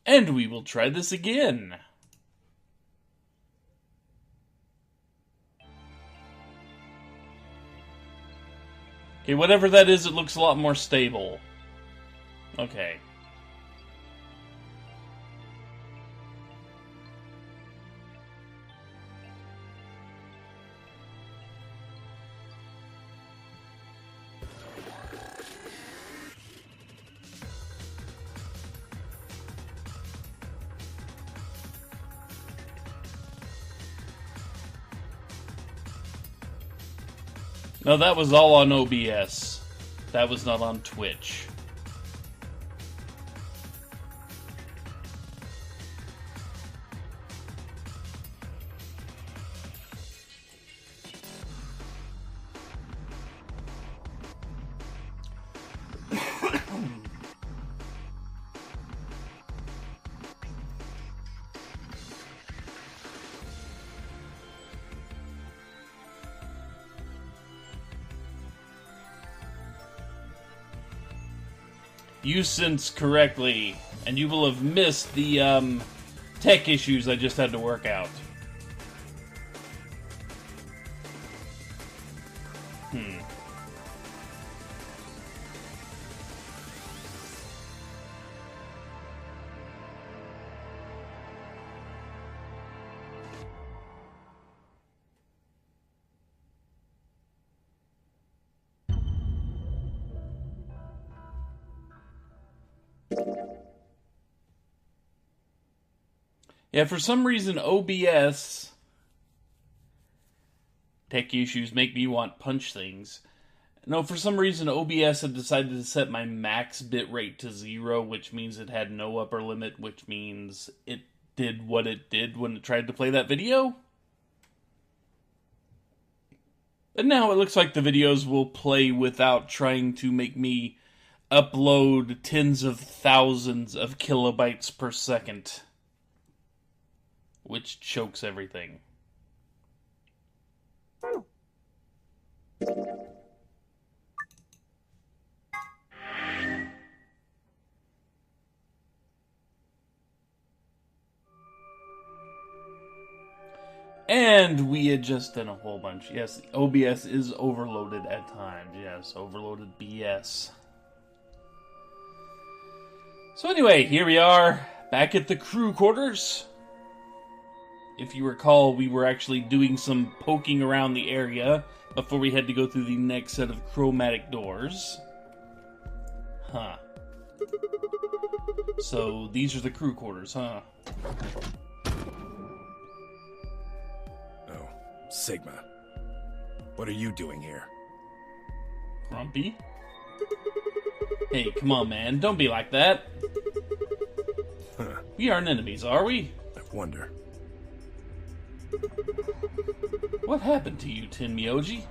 And we will try this again. Okay, whatever that is, it looks a lot more stable. Okay. No, that was all on OBS. That was not on Twitch. You sense correctly, and you will have missed the tech issues I just had to work out. Yeah, for some reason OBS tech issues make me want punch things. No, for some reason OBS had decided to set my max bitrate to 0, which means it had no upper limit, which means it did what it did when it tried to play that video. And now it looks like the videos will play without trying to make me upload tens of thousands of kilobytes per second, which chokes everything. And we had just done a whole bunch. Yes, OBS is overloaded at times. Yes, overloaded BS. So anyway, here we are, back at the crew quarters. If you recall, we were actually doing some poking around the area before we had to go through the next set of chromatic doors. Huh. So, these are the crew quarters, huh? Oh, Sigma. What are you doing here? Grumpy? Hey, come on, man. Don't be like that. Huh. We aren't enemies, are we? I wonder. What happened to you, Tin Myoji?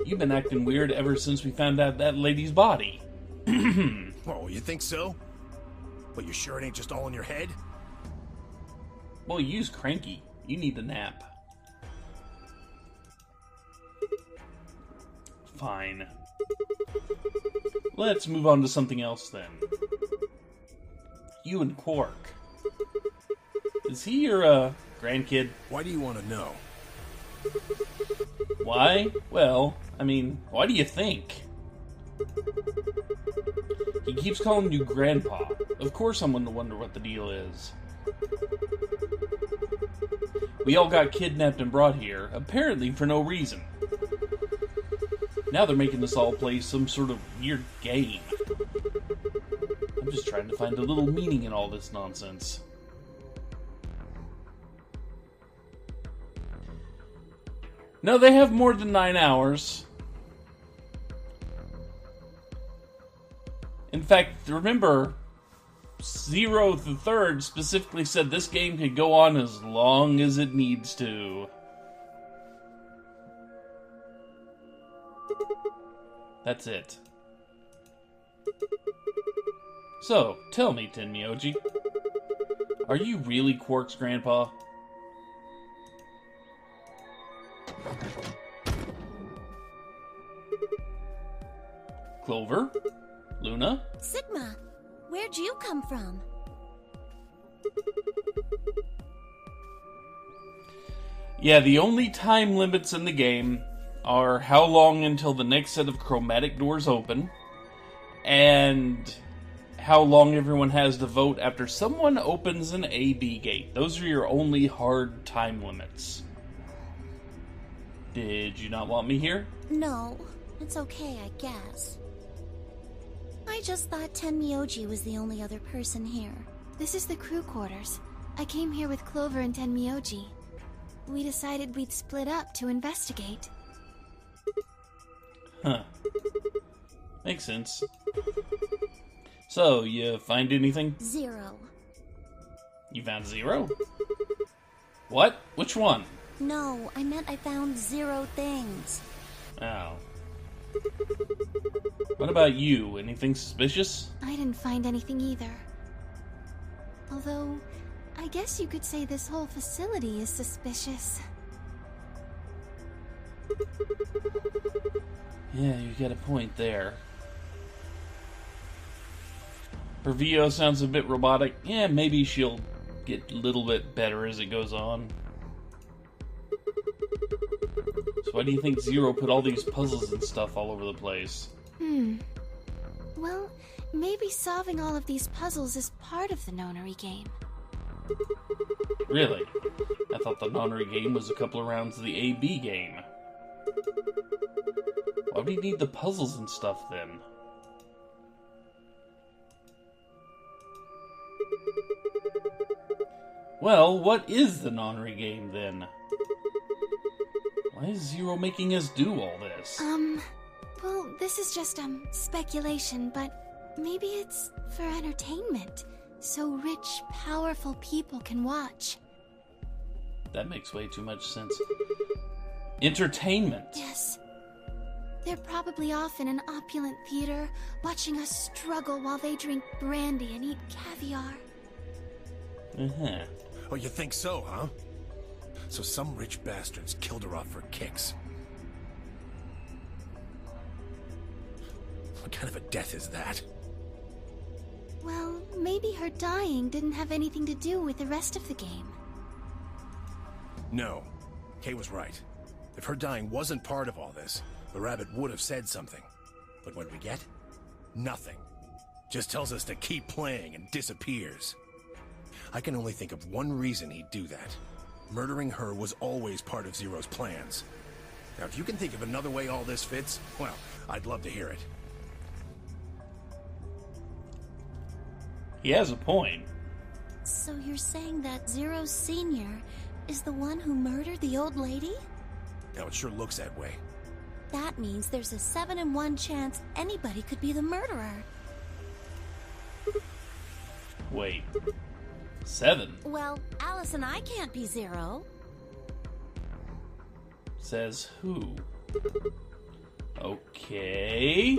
You've been acting weird ever since we found out that lady's body. Oh, you think so? But you sure it ain't just all in your head? Well, you's cranky. You need a nap. Fine. Let's move on to something else then. You and Quark. Is he your, grandkid? Why do you want to know? Why? Well, I mean, why do you think? He keeps calling you Grandpa. Of course I'm going to wonder what the deal is. We all got kidnapped and brought here, apparently for no reason. Now they're making us all play some sort of weird game. I'm just trying to find a little meaning in all this nonsense. No, they have more than 9 hours. In fact, remember, Zero the Third specifically said this game could go on as long as it needs to. That's it. So, tell me, Tin Myoji, are you really Quark's grandpa? Clover? Luna? Sigma, Where'd you come from? Yeah, the only time limits in the game are how long until the next set of chromatic doors open, and how long everyone has to vote after someone opens an AB gate. Those are your only hard time limits. Did you not want me here? No, it's okay, I guess. I just thought Tenmyoji was the only other person here. This is the crew quarters. I came here with Clover and Tenmyoji. We decided we'd split up to investigate. Huh. Makes sense. So, you find anything? 0. You found 0? What? Which one? No, I meant I found 0 things. Oh. What about you? Anything suspicious? I didn't find anything either. Although, I guess you could say this whole facility is suspicious. Yeah, you got a point there. Her VO sounds a bit robotic. Yeah, maybe she'll get a little bit better as it goes on. So why do you think Zero put all these puzzles and stuff all over the place? Well, maybe solving all of these puzzles is part of the nonary game. Really? I thought the nonary game was a couple of rounds of the AB game. Why do you need the puzzles and stuff then? Well, what is the nonary game then? Why is Zero making us do all this? Well, this is just, speculation, but maybe it's for entertainment, so rich, powerful people can watch. That makes way too much sense. Entertainment? Yes. They're probably off in an opulent theater, watching us struggle while they drink brandy and eat caviar. Uh-huh. Oh, you think so, huh? So some rich bastards killed her off for kicks. What kind of a death is that? Well, maybe her dying didn't have anything to do with the rest of the game. No. Kay was right. If her dying wasn't part of all this, the rabbit would have said something. But what we get? Nothing. Just tells us to keep playing and disappears. I can only think of one reason he'd do that. Murdering her was always part of Zero's plans. Now, if you can think of another way all this fits, well, I'd love to hear it. He has a point. So you're saying that Zero Sr. is the one who murdered the old lady? Now, it sure looks that way. That means there's a 7 in 1 chance anybody could be the murderer. Wait. 7? Well, Alice and I can't be Zero. Says who? Okay.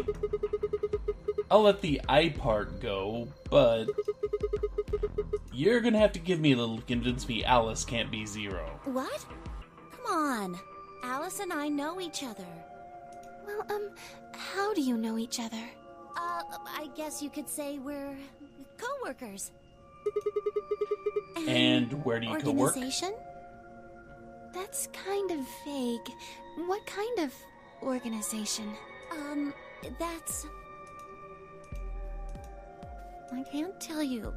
I'll let the I part go, but you're gonna have to give me a little to convince me Alice can't be Zero. What? Come on. Alice and I know each other. Well, how do you know each other? I guess you could say we're co-workers. And where do you co-work? Organization? That's kind of vague. What kind of organization? That's... I can't tell you.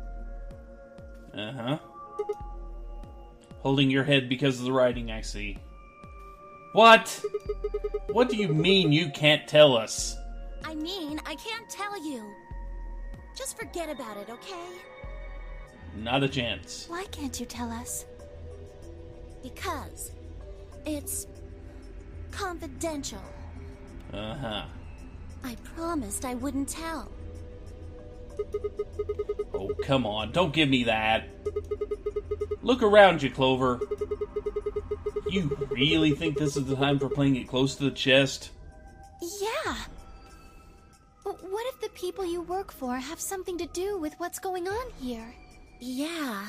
Uh-huh. Holding your head because of the writing, I see. What? What do you mean you can't tell us? I mean, I can't tell you. Just forget about it, okay? Not a chance. Why can't you tell us? Because it's confidential. Uh-huh. I promised I wouldn't tell. Oh, come on. Don't give me that. Look around you, Clover. You really think this is the time for playing it close to the chest? Yeah. What if the people you work for have something to do with what's going on here? Yeah,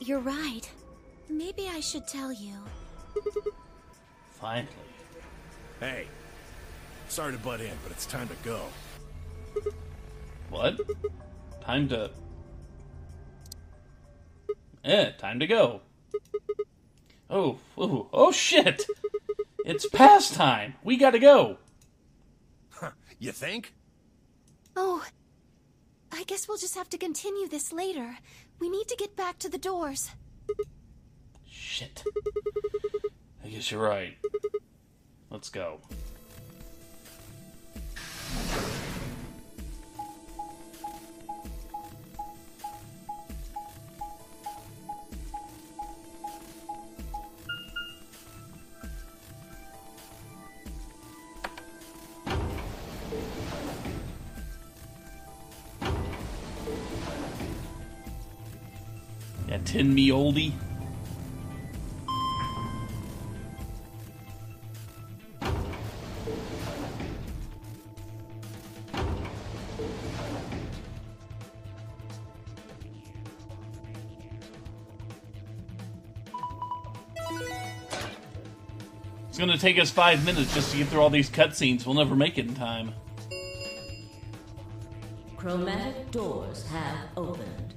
you're right. Maybe I should tell you. Finally. Hey, sorry to butt in, but it's time to go. What? time to... time to go. Oh shit! It's past time! We gotta go! Huh, you think? Oh, I guess we'll just have to continue this later. We need to get back to the doors. Shit. I guess you're right. Let's go. Yeah, tin me oldie. It's gonna take us 5 minutes just to get through all these cutscenes. We'll never make it in time. Chromatic doors have opened.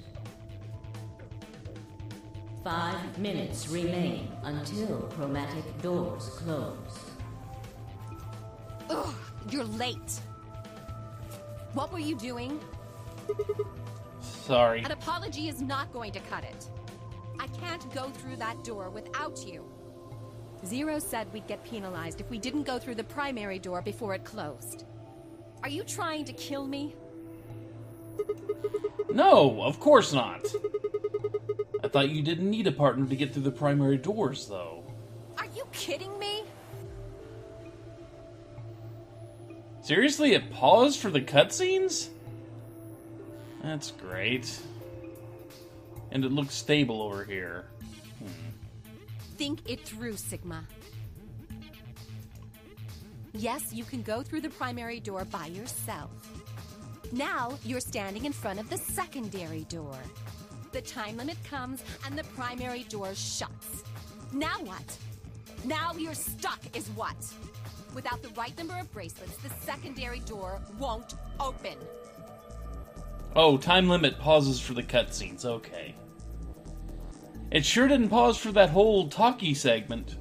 5 minutes remain until chromatic doors close. Ugh, you're late. What were you doing? Sorry. An apology is not going to cut it. I can't go through that door without you. Zero said we'd get penalized if we didn't go through the primary door before it closed. Are you trying to kill me? No, of course not. I thought you didn't need a partner to get through the primary doors, though. Are you kidding me? Seriously, it paused for the cutscenes? That's great. And it looks stable over here. Think it through, Sigma. Yes, you can go through the primary door by yourself. Now, you're standing in front of the secondary door. The time limit comes, and the primary door shuts. Now what? Now you're stuck, is what? Without the right number of bracelets, the secondary door won't open. Oh, time limit pauses for the cutscenes, okay. It sure didn't pause for that whole talkie segment.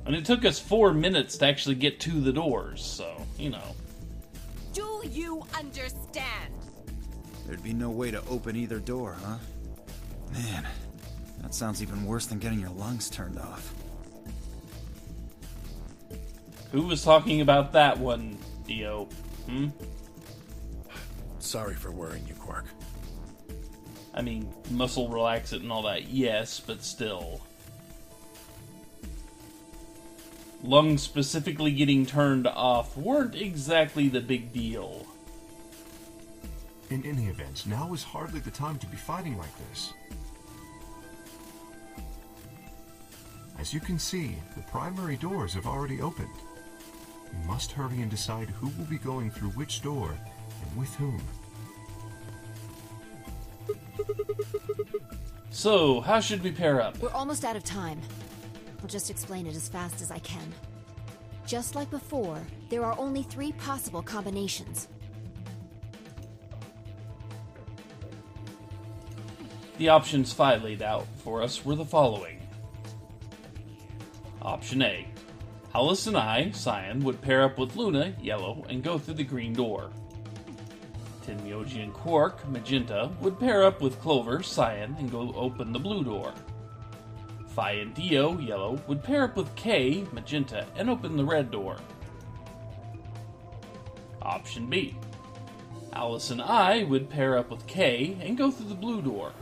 And it took us 4 minutes to actually get to the doors, so, you know. Do you understand? There'd be no way to open either door, huh? Man, that sounds even worse than getting your lungs turned off. Who was talking about that one, Dio? Sorry for worrying you, Quark. I mean, muscle relaxant and all that, yes, but still. Lungs specifically getting turned off weren't exactly the big deal. In any event, now is hardly the time to be fighting like this. As you can see, the primary doors have already opened. We must hurry and decide who will be going through which door and with whom. So, how should we pair up? We're almost out of time. I'll just explain it as fast as I can. Just like before, there are only 3 possible combinations. The options Phi laid out for us were the following. Option A. Alice and I, Cyan, would pair up with Luna, Yellow, and go through the green door. Tenmyoji and Quark, Magenta, would pair up with Clover, Cyan, and go open the blue door. Phi and Dio, Yellow, would pair up with Kay, Magenta, and open the red door. Option B. Alice and I would pair up with Kay and go through the blue door.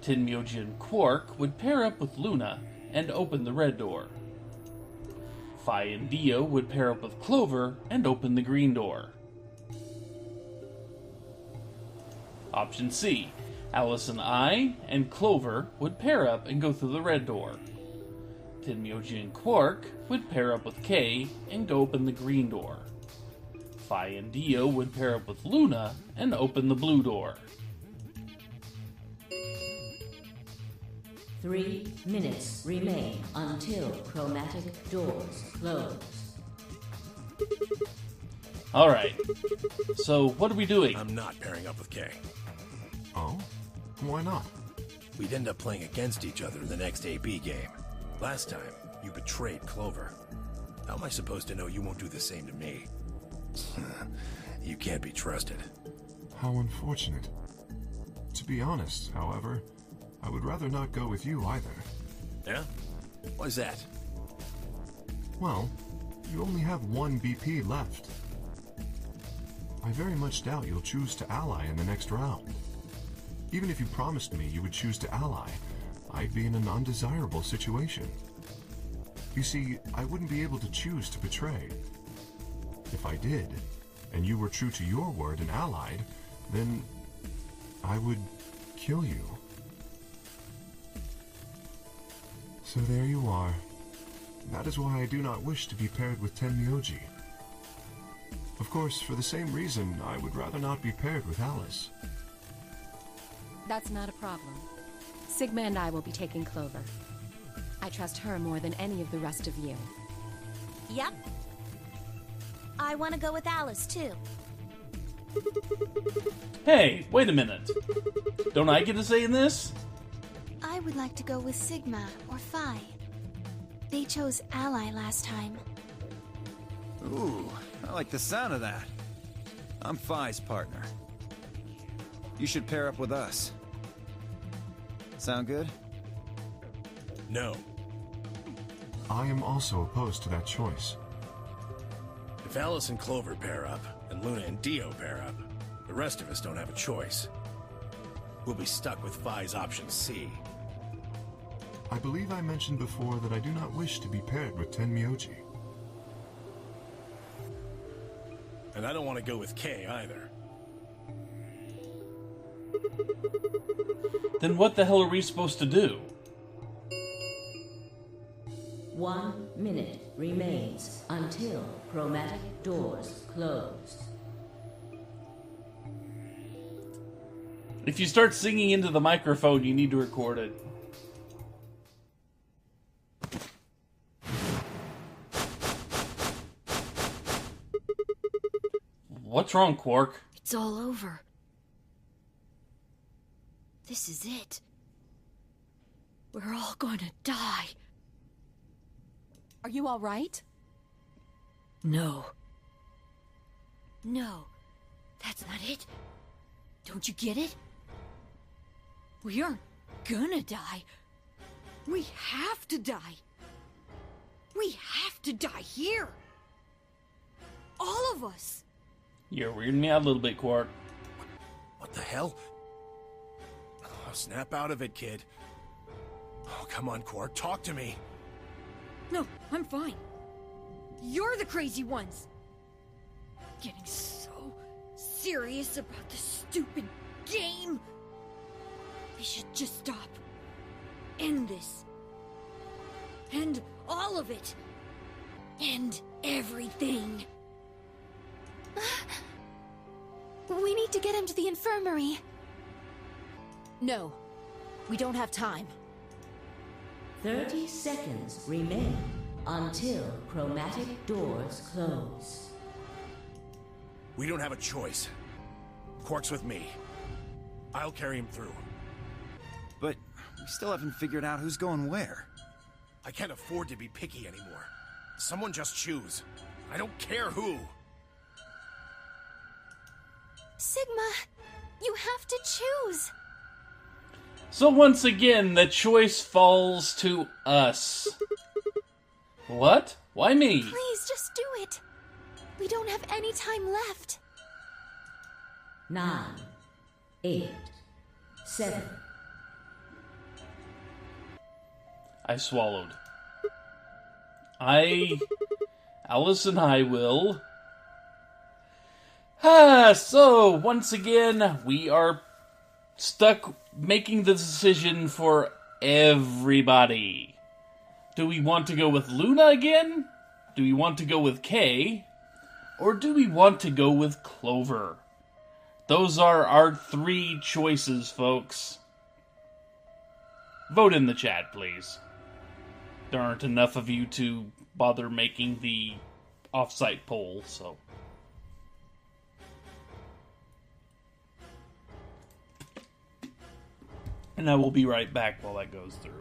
Tenmyoji and Quark would pair up with Luna and open the red door. Phi and Dio would pair up with Clover and open the green door. Option C. Alice and I and Clover would pair up and go through the red door. Tenmyoji and Quark would pair up with Kay and go open the green door. Phi and Dio would pair up with Luna and open the blue door. 3 minutes remain until chromatic doors close. Alright. So, what are we doing? I'm not pairing up with Kay. Oh? Why not? We'd end up playing against each other in the next AB game. Last time, you betrayed Clover. How am I supposed to know you won't do the same to me? You can't be trusted. How unfortunate. To be honest, however, I would rather not go with you either. Yeah? Why's that? Well, you only have one BP left. I very much doubt you'll choose to ally in the next round. Even if you promised me you would choose to ally, I'd be in an undesirable situation. You see, I wouldn't be able to choose to betray. If I did, and you were true to your word and allied, then I would kill you. So there you are. That is why I do not wish to be paired with Tenmyoji. Of course, for the same reason, I would rather not be paired with Alice. That's not a problem. Sigma and I will be taking Clover. I trust her more than any of the rest of you. Yep. I want to go with Alice, too. Hey, wait a minute. Don't I get a say in this? I would like to go with Sigma or Phi. They chose Ally last time. Ooh, I like the sound of that. I'm Phi's partner. You should pair up with us. Sound good? No. I am also opposed to that choice. If Alice and Clover pair up, and Luna and Dio pair up, the rest of us don't have a choice. We'll be stuck with Phi's option C. I believe I mentioned before that I do not wish to be paired with Tenmyoji. And I don't want to go with Kay either. Then what the hell are we supposed to do? 1 minute remains until chromatic doors close. If you start singing into the microphone, you need to record it. What's wrong, Quark? It's all over. This is it. We're all gonna die. Are you all right? No. No. That's not it. Don't you get it? We aren't gonna die. We have to die. We have to die here. All of us. You're weirding me out a little bit, Quark. What the hell? Oh, snap out of it, kid. Oh, come on, Quark, talk to me. No, I'm fine. You're the crazy ones. Getting so serious about this stupid game. We should just stop. End this. End all of it. End everything. We need to get him to the infirmary. No, we don't have time. 30 seconds remain until chromatic doors close. We don't have a choice. Quark's with me. I'll carry him through. But we still haven't figured out who's going where. I can't afford to be picky anymore. Someone just choose. I don't care who. Sigma, you have to choose. So once again, the choice falls to us. What? Why me? Please, just do it. We don't have any time left. 9, 8, 7. I swallowed. Alice and I will. So once again, we are stuck making the decision for everybody. Do we want to go with Luna again? Do we want to go with Kay? Or do we want to go with Clover? Those are our 3 choices, folks. Vote in the chat, please. There aren't enough of you to bother making the off-site poll, so... And I will be right back while that goes through.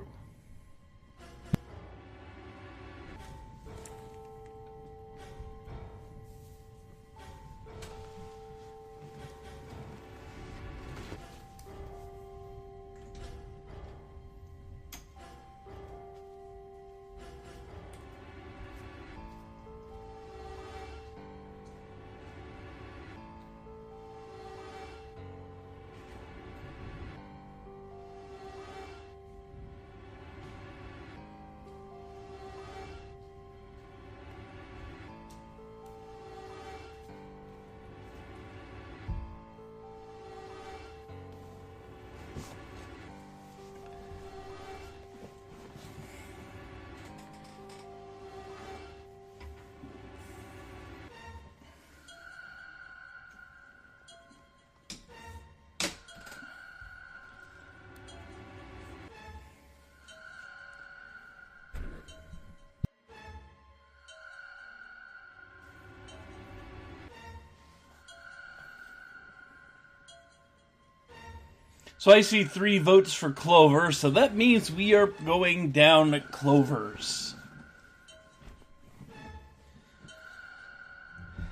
So I see 3 votes for Clover, so that means we are going down Clovers.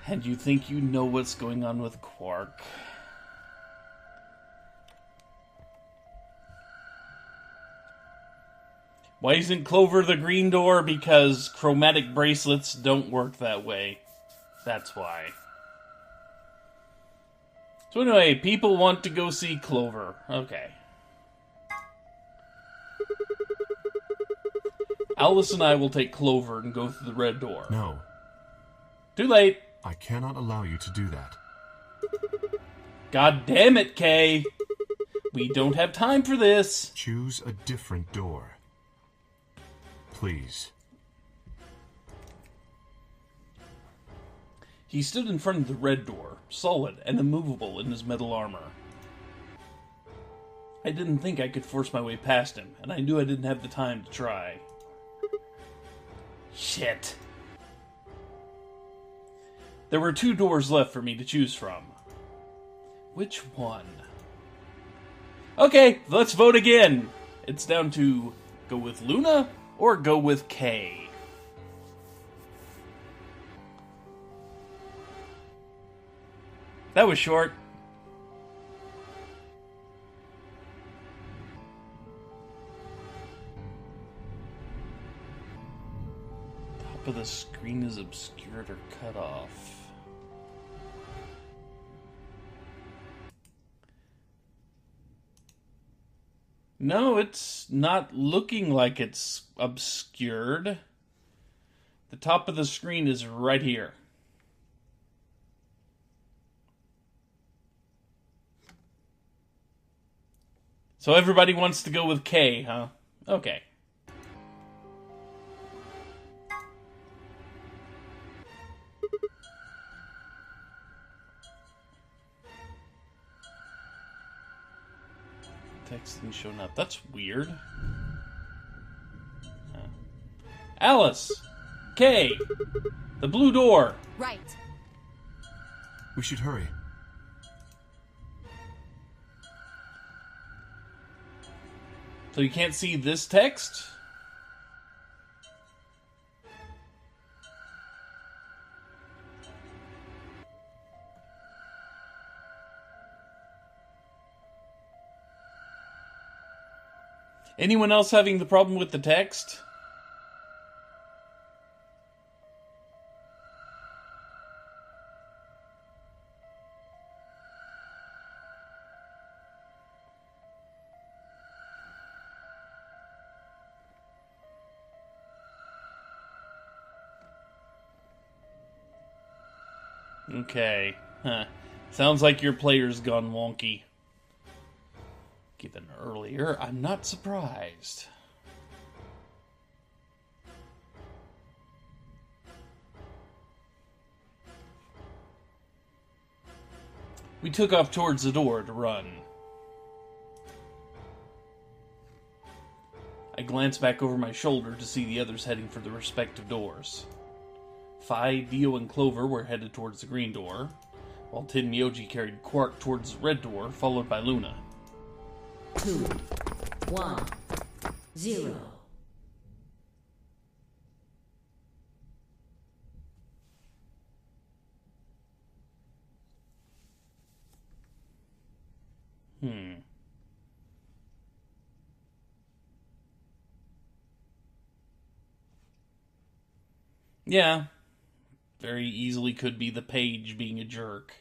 And you think you know what's going on with Quark. Why isn't Clover the green door? Because chromatic bracelets don't work that way. That's why. So anyway, people want to go see Clover. Okay. Alice and I will take Clover and go through the red door. No. Too late. I cannot allow you to do that. God damn it, Kay. We don't have time for this. Choose a different door. Please. He stood in front of the red door, solid and immovable in his metal armor. I didn't think I could force my way past him, and I knew I didn't have the time to try. Shit. There were 2 doors left for me to choose from. Which one? Okay, let's vote again. It's down to go with Luna or go with Kay. That was short. Top of the screen is obscured or cut off. No, it's not looking like it's obscured. The top of the screen is right here. So everybody wants to go with K, huh? Okay. Text isn't showing up. That's weird. Huh. Alice! K! The blue door! Right. We should hurry. So you can't see this text? Anyone else having the problem with the text? Okay. Huh. Sounds like your player's gone wonky. Given earlier, I'm not surprised. We took off towards the door to run. I glanced back over my shoulder to see the others heading for the respective doors. Phi, Dio, and Clover were headed towards the green door, while Tin Myoji carried Quark towards the red door, followed by Luna. 2, 1, 0. Yeah. Very easily could be the page being a jerk.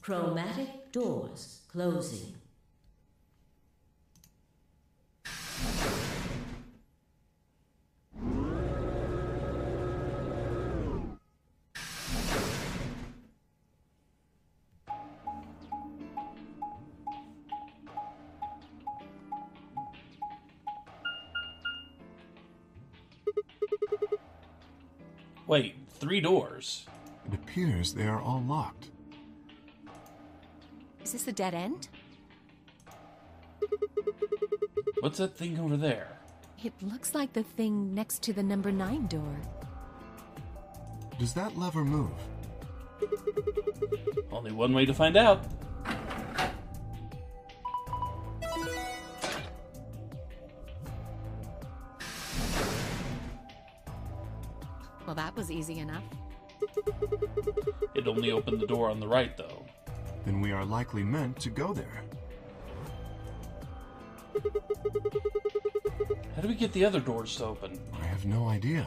Chromatic doors closing. Wait, 3 doors? It appears they are all locked. Is this a dead end? What's that thing over there? It looks like the thing next to the number 9 door. Does that lever move? Only one way to find out. Well, that was easy enough. It only opened the door on the right, though. Then we are likely meant to go there. How do we get the other doors to open? I have no idea.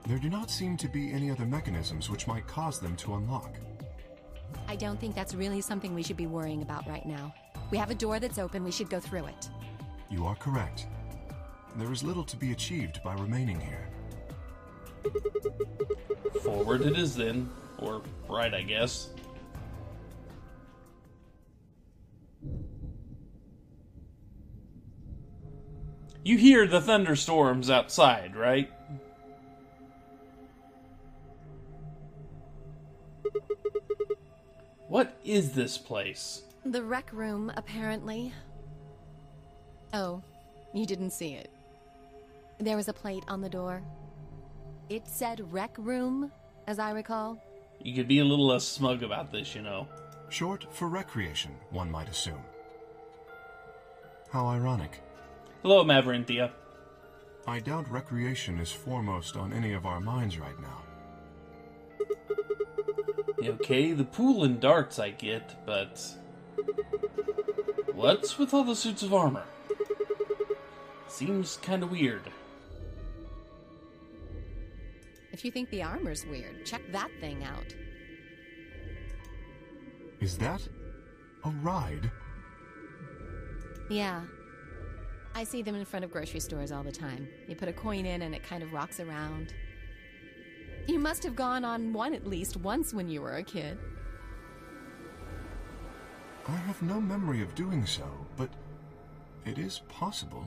There do not seem to be any other mechanisms which might cause them to unlock. I don't think that's really something we should be worrying about right now. We have a door that's open, we should go through it. You are correct. There is little to be achieved by remaining here. Forward it is then. Or right, I guess. You hear the thunderstorms outside, right? What is this place? The rec room, apparently. Oh, you didn't see it. There was a plate on the door. It said rec room, as I recall. You could be a little less smug about this, you know. Short for recreation, one might assume. How ironic. Hello, Maverinthia. I doubt recreation is foremost on any of our minds right now. Okay, the pool and darts I get, but... what's with all the suits of armor? Seems kinda weird. If you think the armor's weird, check that thing out. Is that a ride? Yeah. I see them in front of grocery stores all the time. You put a coin in and it kind of rocks around. You must have gone on one at least once when you were a kid. I have no memory of doing so, but it is possible.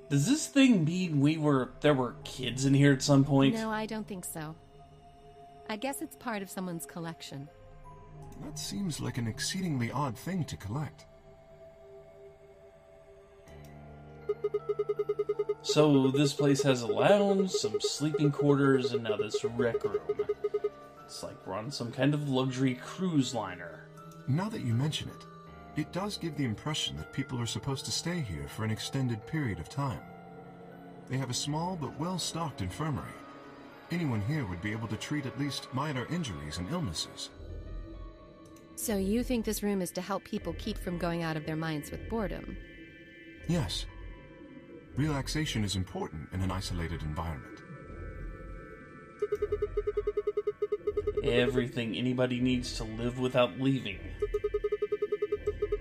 Does this thing mean there were kids in here at some point? No, I don't think so. I guess it's part of someone's collection. That seems like an exceedingly odd thing to collect. So this place has a lounge, some sleeping quarters, and now this rec room. It's like we're on some kind of luxury cruise liner. Now that you mention it, it does give the impression that people are supposed to stay here for an extended period of time. They have a small but well-stocked infirmary. Anyone here would be able to treat at least minor injuries and illnesses. So you think this room is to help people keep from going out of their minds with boredom? Yes. Relaxation is important in an isolated environment. Everything anybody needs to live without leaving.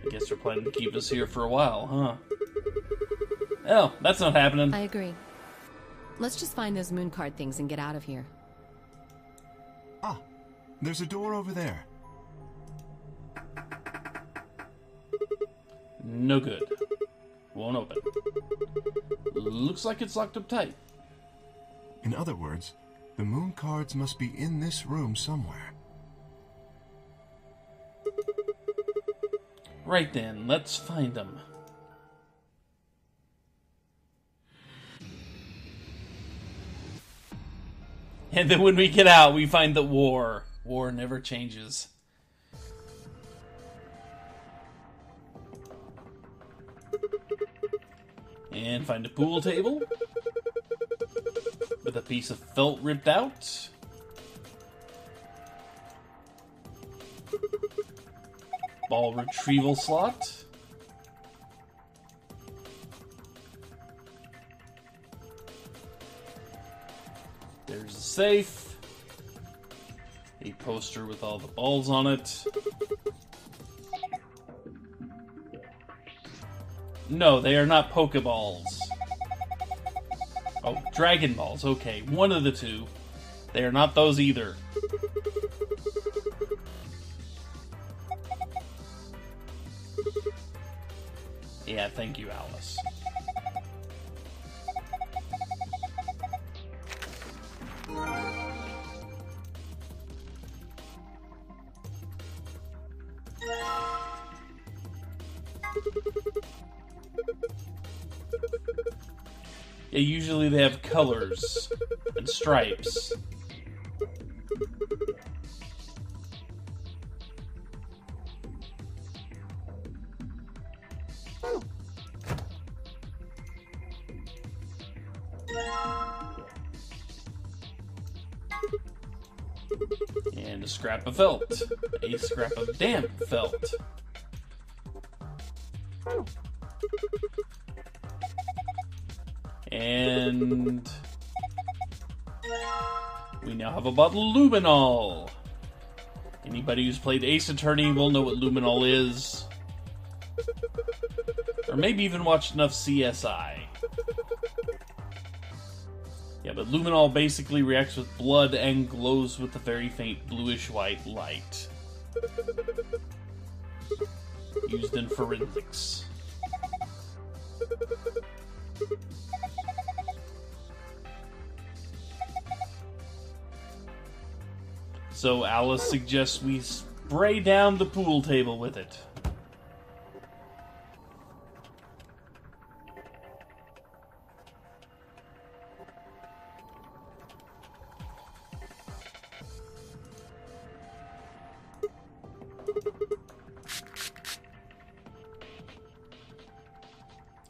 I guess they're planning to keep us here for a while, huh? Oh, that's not happening. I agree. Let's just find those moon card things and get out of here. Ah, there's a door over there. No good. Won't open. Looks like it's locked up tight. In other words, the moon cards must be in this room somewhere. Right then, let's find them. And then when we get out, we find that war never changes. And find a pool table with a piece of felt ripped out. Ball retrieval slot. There's a safe. A poster with all the balls on it. No, they are not Pokeballs. Oh, Dragon Balls. Okay, one of the two. They are not those either. Yeah, thank you, Alice. Yeah, usually they have colors and stripes. And a scrap of felt. A scrap of damp felt. And we now have a bottle of luminol. Anybody who's played Ace Attorney will know what luminol is. Or maybe even watched enough CSI. Yeah, but luminol basically reacts with blood and glows with a very faint bluish-white light. Used in forensics. So Alice suggests we spray down the pool table with it.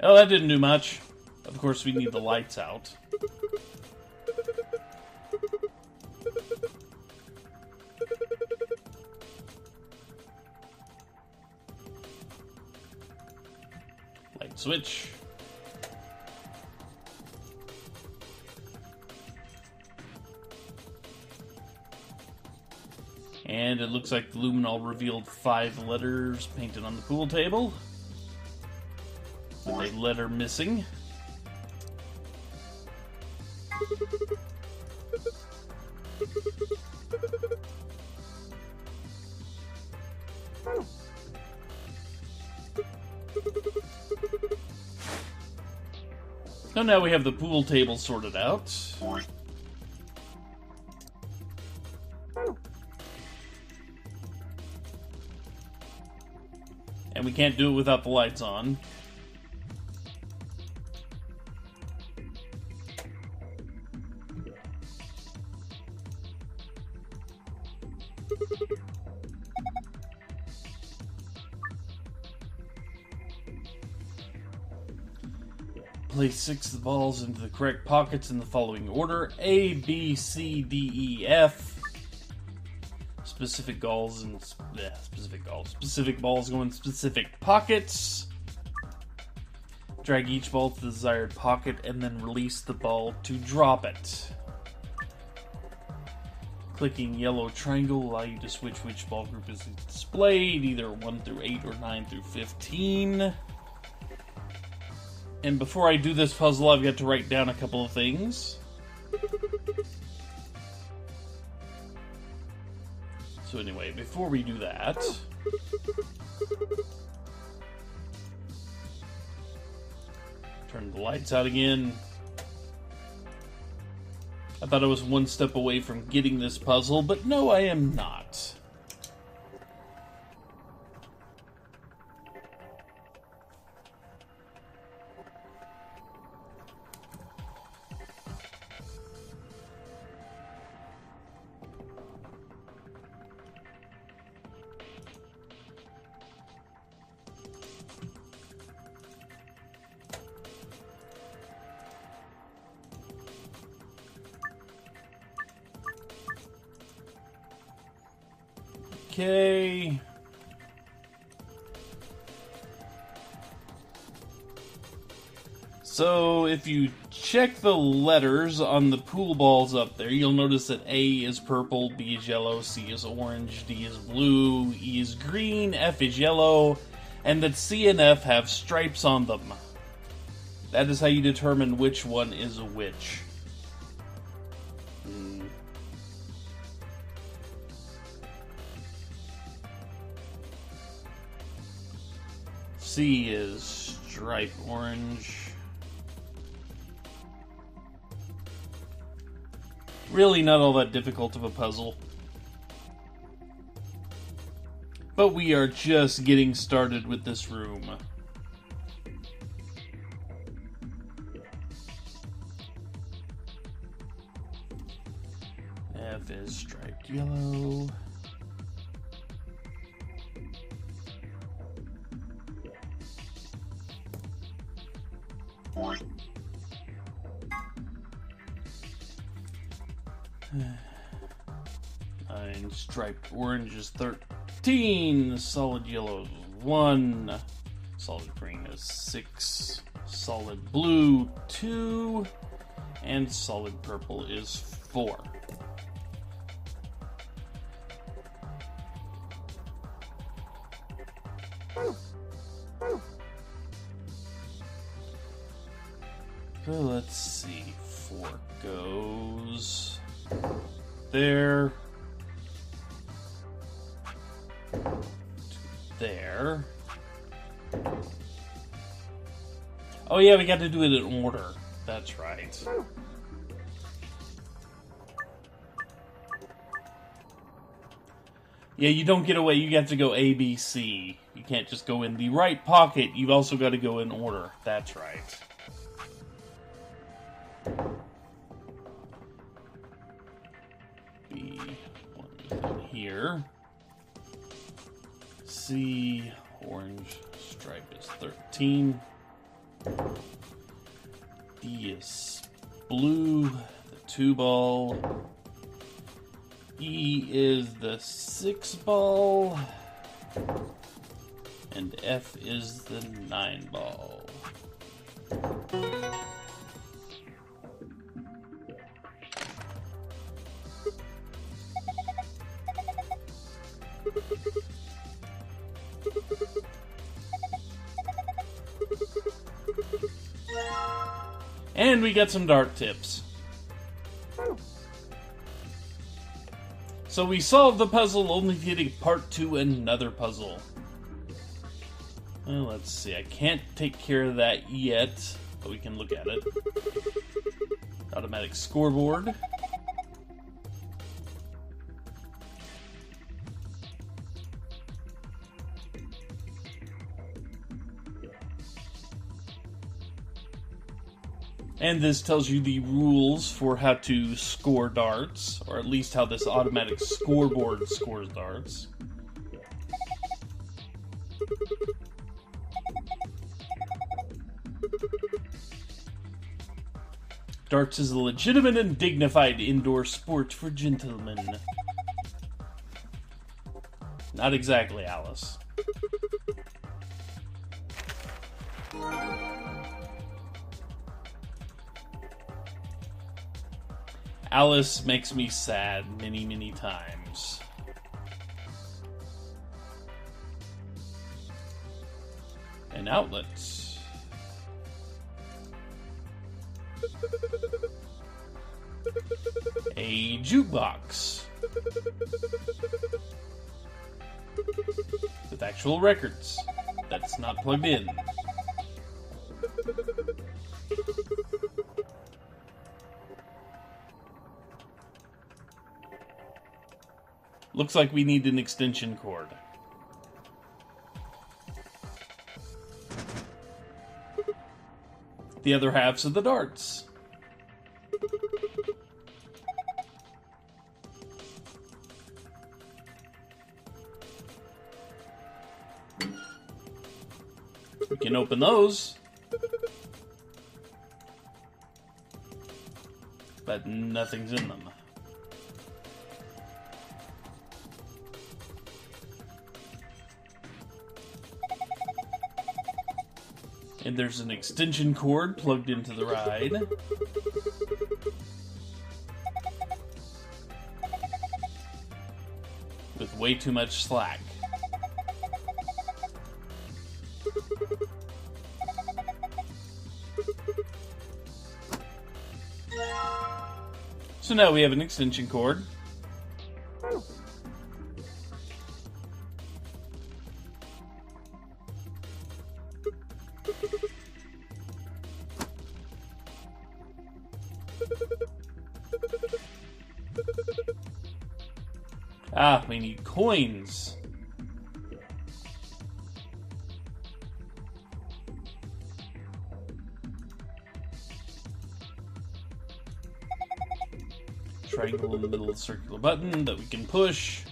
Oh, that didn't do much. Of course, we need the lights out. Light switch. And it looks like the luminol revealed 5 letters painted on the pool table. With a letter missing. So now we have the pool table sorted out. And we can't do it without the lights on. Place 6 of the balls into the correct pockets in the following order: A, B, C, D, E, F. Specific balls and specific balls go in specific pockets. Drag each ball to the desired pocket and then release the ball to drop it. Clicking yellow triangle will allow you to switch which ball group is displayed, either 1 through 8 or 9 through 15. And before I do this puzzle, I've got to write down a couple of things. So anyway, before we do that, turn the lights out again. I thought I was one step away from getting this puzzle, but no, I am not. Okay. So, if you check the letters on the pool balls up there, you'll notice that A is purple, B is yellow, C is orange, D is blue, E is green, F is yellow, and that C and F have stripes on them. That is how you determine which one is which. C is stripe orange. Really not all that difficult of a puzzle. But we are just getting started with this room. F is striped yellow. Nine striped orange is 13. Solid yellow is 1. Solid green is 6. Solid blue 2. And solid purple is 4. So let's see. 4 goes there. There. Oh yeah, we got to do it in order. That's right. Yeah, you don't get away. You have to go A, B, C. You can't just go in the right pocket. You've also got to go in order. That's right. B, one here. C, orange stripe is 13. D is blue, the 2 ball. E is the 6 ball. And F is the 9 ball. And we got some dart tips. So we solved the puzzle only to get part to another puzzle. Well, let's see. I can't take care of that yet, but we can look at it. Automatic scoreboard. And this tells you the rules for how to score darts, or at least how this automatic scoreboard scores darts. Darts is a legitimate and dignified indoor sport for gentlemen. Not exactly, Alice. Alice makes me sad many, many times. An outlet. A jukebox. With actual records. That's not plugged in. Looks like we need an extension cord. The other halves of the darts. We can open those. But nothing's in them. And there's an extension cord plugged into the ride. With way too much slack. So now we have an extension cord. Ah, we need coins. Triangle in the middle of the circular button that we can push.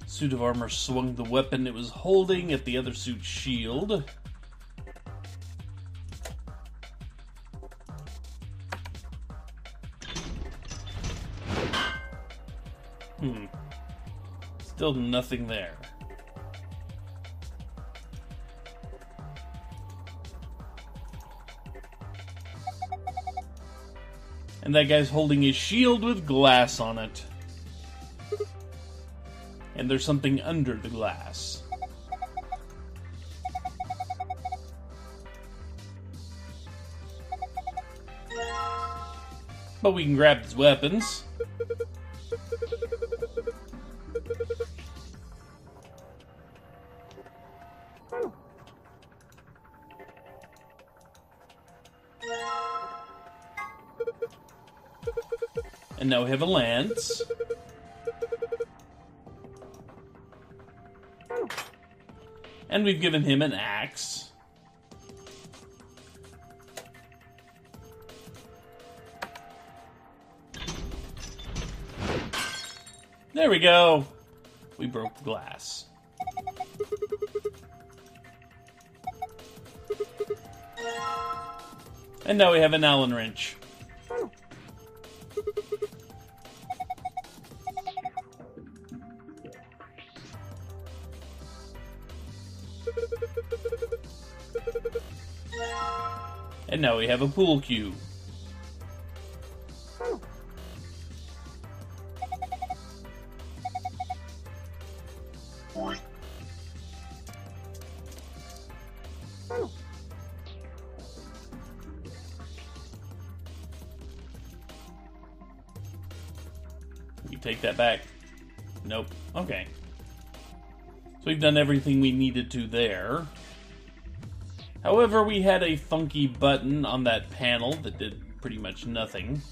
Suit of armor swung the weapon it was holding at the other suit's shield. Still nothing there. And that guy's holding his shield with glass on it. And there's something under the glass. But we can grab his weapons. And now we have a lance. And we've given him an axe. There we go. We broke the glass. And now we have an Allen wrench. And now we have a pool cue. You take that back. Nope. Okay. So we've done everything we needed to there. However, we had a funky button on that panel that did pretty much nothing.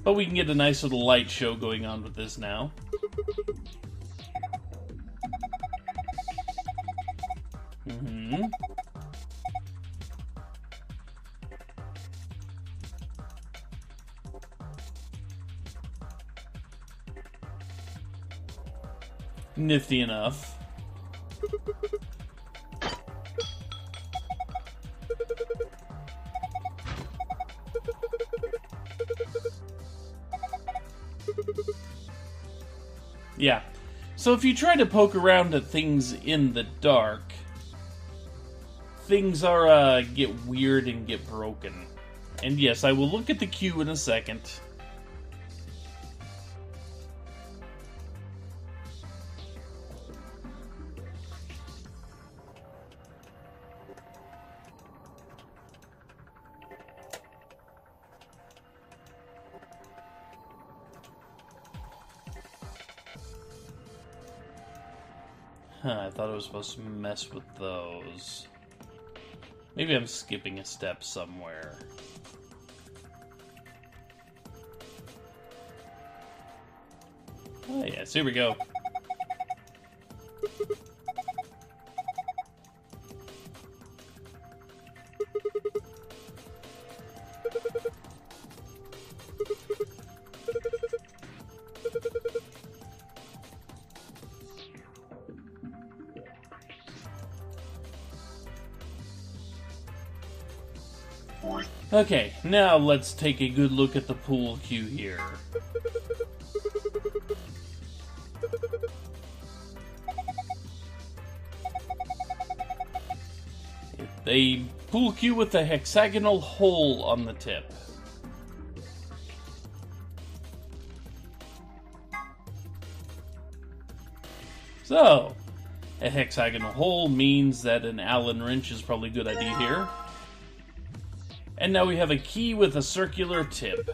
But we can get a nice little light show going on with this now. Nifty enough. Yeah. So if you try to poke around at things in the dark, things are, get weird and get broken. And yes, I will look at the queue in a second. Huh, I thought I was supposed to mess with those. Maybe I'm skipping a step somewhere. Oh yes, here we go. Okay, now let's take a good look at the pool cue here. A pool cue with a hexagonal hole on the tip. So, a hexagonal hole means that an Allen wrench is probably a good idea here. And now we have a key with a circular tip.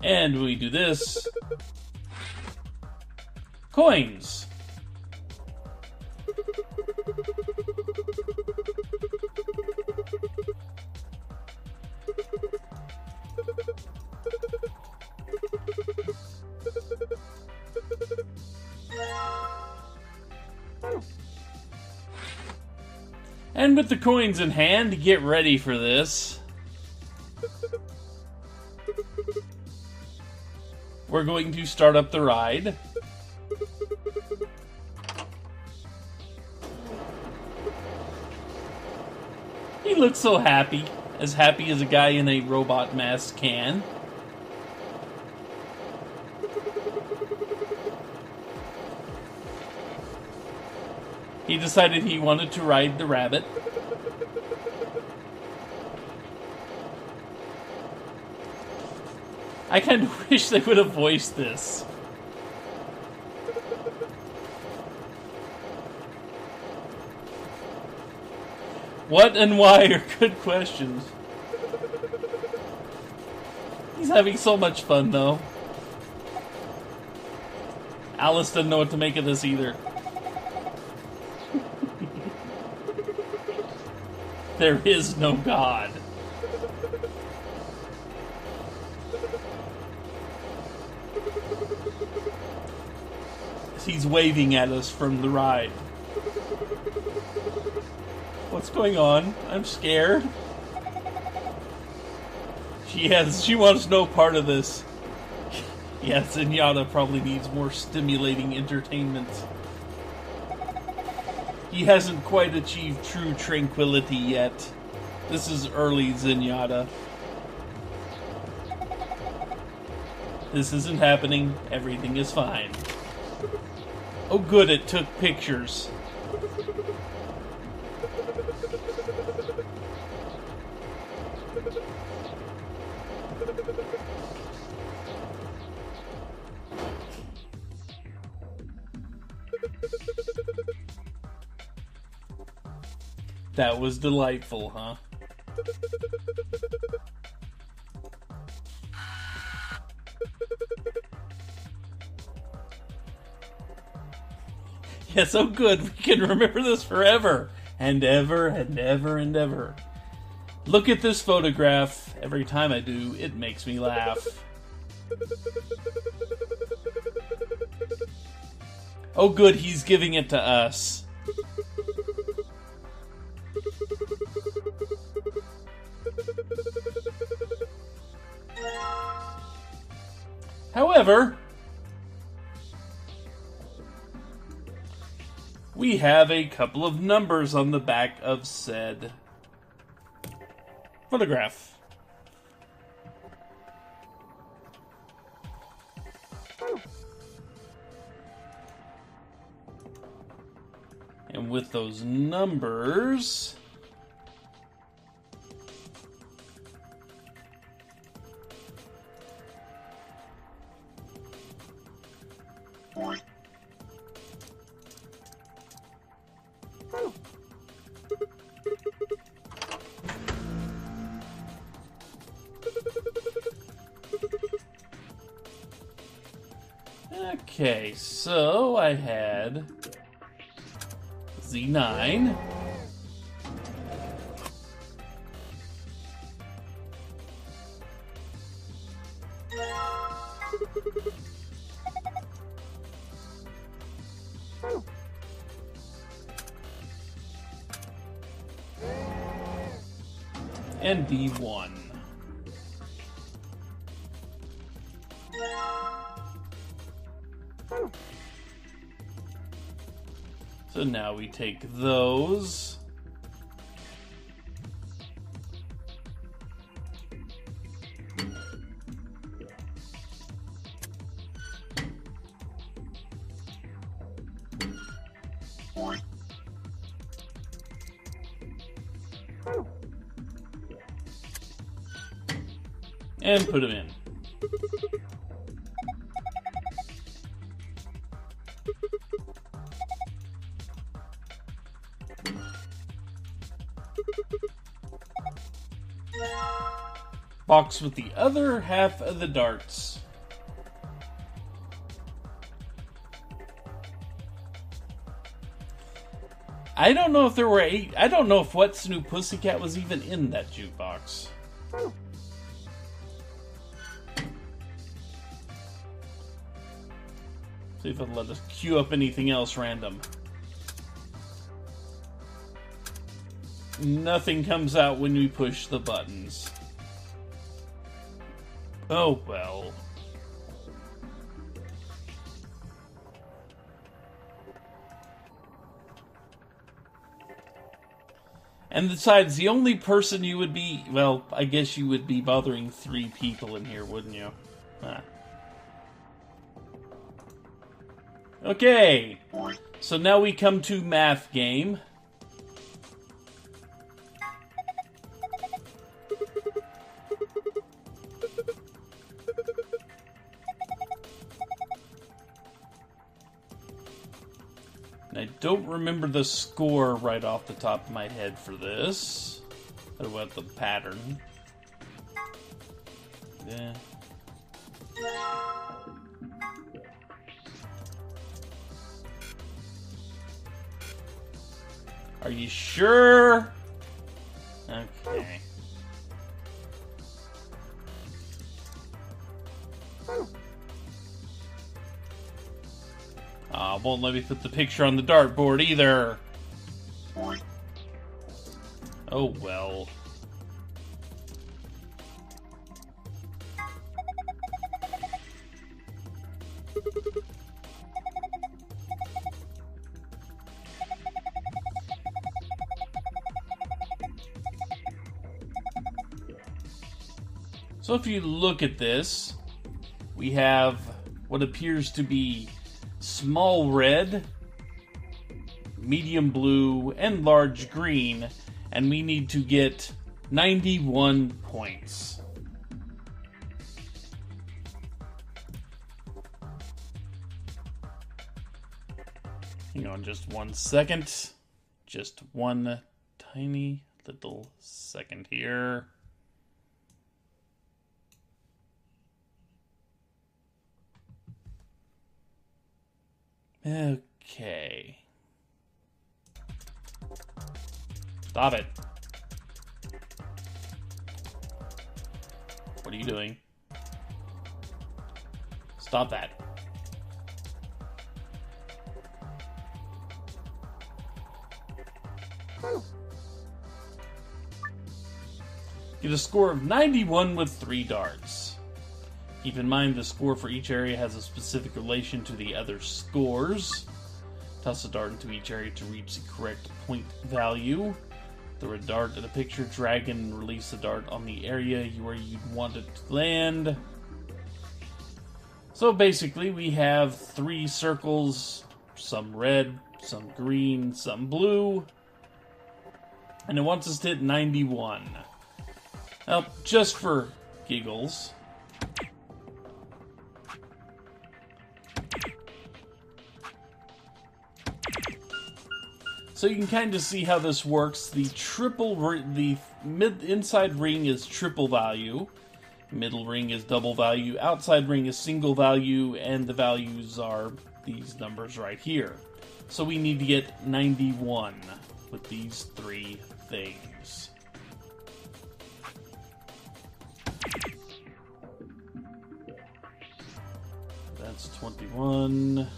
And when we do this, coins. And with the coins in hand, get ready for this. We're going to start up the ride. He looks so happy as a guy in a robot mask can. He decided he wanted to ride the rabbit. I kind of wish they would have voiced this. What and why are good questions. He's having so much fun, though. Alice doesn't know what to make of this either. There is no God. He's waving at us from the ride. What's going on? I'm scared. She wants no part of this. Yes, Zenyatta probably needs more stimulating entertainment. He hasn't quite achieved true tranquility yet. This is early Zenyatta. This isn't happening. Everything is fine. Oh good, it took pictures. That was delightful, huh? Yeah, so good. We can remember this forever. And ever, and ever, and ever. Look at this photograph. Every time I do, it makes me laugh. Oh good, he's giving it to us. However, we have a couple of numbers on the back of said photograph. And with those numbers, okay, so I had Z9. and D1. So now we take those. And put them in. Box with the other half of the darts. I don't know if there were 8. I don't know if What's New Pussycat was even in that jukebox. See if it'll let us queue up anything else random. Nothing comes out when we push the buttons. Oh well. And besides, the only person you would be... Well, I guess you would be bothering 3 people in here, wouldn't you? Huh. Okay. So now we come to math game. I don't remember the score right off the top of my head for this. What about the pattern? Yeah. Are you sure? Okay. Won't let me put the picture on the dartboard either. Oh well. So if you look at this, we have what appears to be small red, medium blue, and large green, and we need to get 91 points. Hang on just 1 second. Just one tiny little second here. Okay. Stop it. What are you doing? Stop that. Get a score of 91 with 3 darts. Keep in mind the score for each area has a specific relation to the other scores. Toss a dart into each area to reach the correct point value. Throw a dart at a picture, drag and release the dart on the area where you'd want it to land. So basically we have 3 circles, some red, some green, some blue, and it wants us to hit 91. Now, just for giggles, so you can kind of see how this works. The inside ring is triple value, middle ring is double value, outside ring is single value, and the values are these numbers right here. So we need to get 91 with these 3 things. That's 21.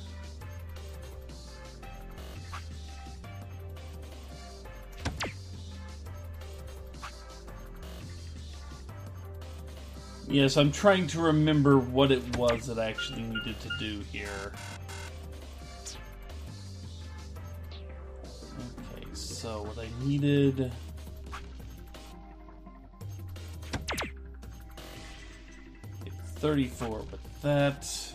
Yes, I'm trying to remember what it was that I actually needed to do here. Okay, so what I needed... 34 with that.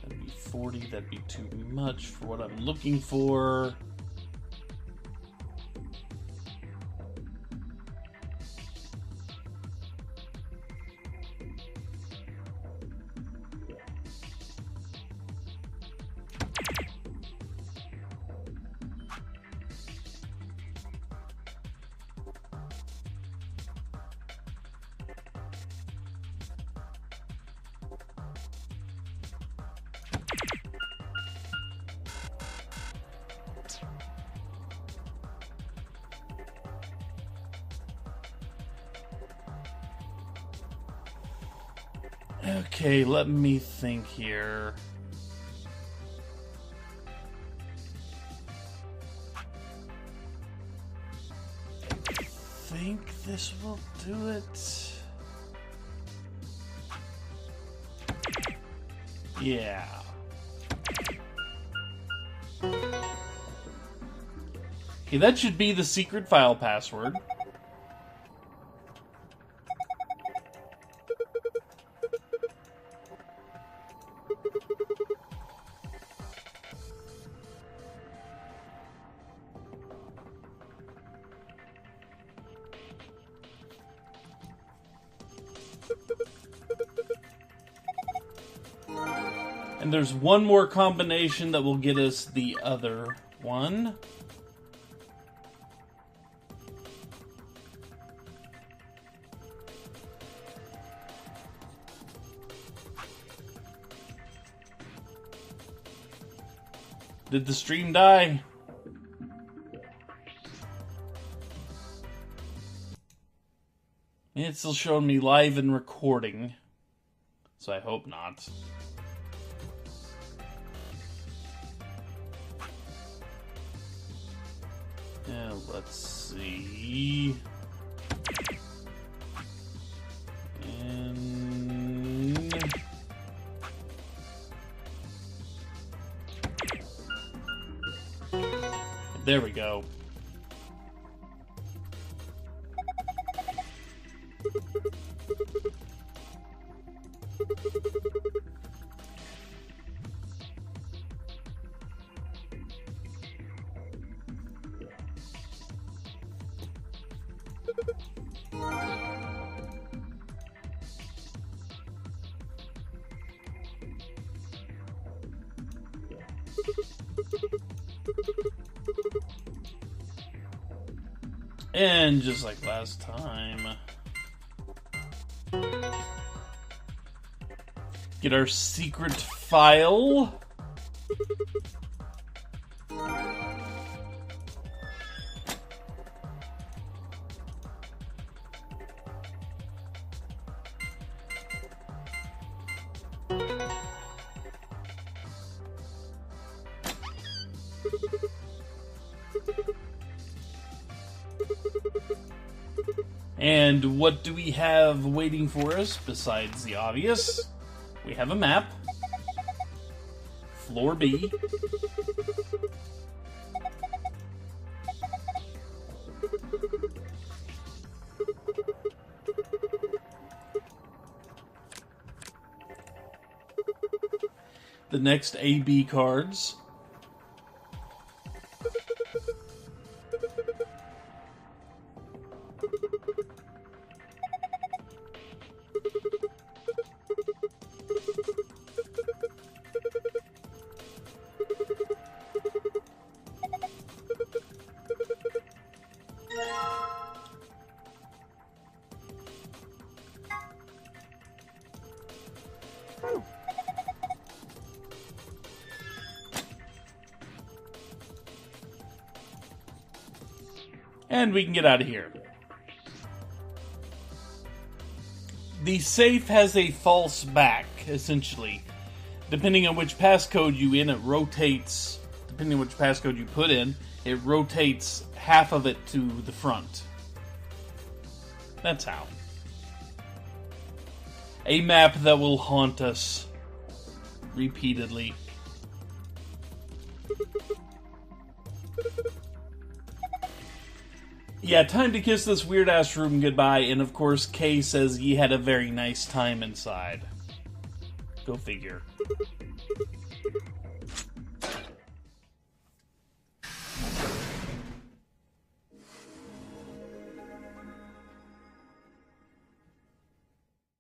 That'd be 40, that'd be too much for what I'm looking for. Okay, let me think here. I think this will do it. Yeah. Okay, that should be the secret file password. And there's one more combination that will get us the other one. Did the stream die? It's still showing me live and recording, so I hope not. Let's see. And there we go. And just like last time, get our secret file. And what do we have waiting for us besides the obvious? We have a map. Floor B. The next AB cards. And we can get out of here. The safe has a false back, essentially. Depending on which passcode you in, it rotates depending on which passcode you put in, it rotates half of it to the front. That's how. A map that will haunt us repeatedly. Yeah, time to kiss this weird-ass room goodbye, and of course Kay says he had a very nice time inside. Go figure.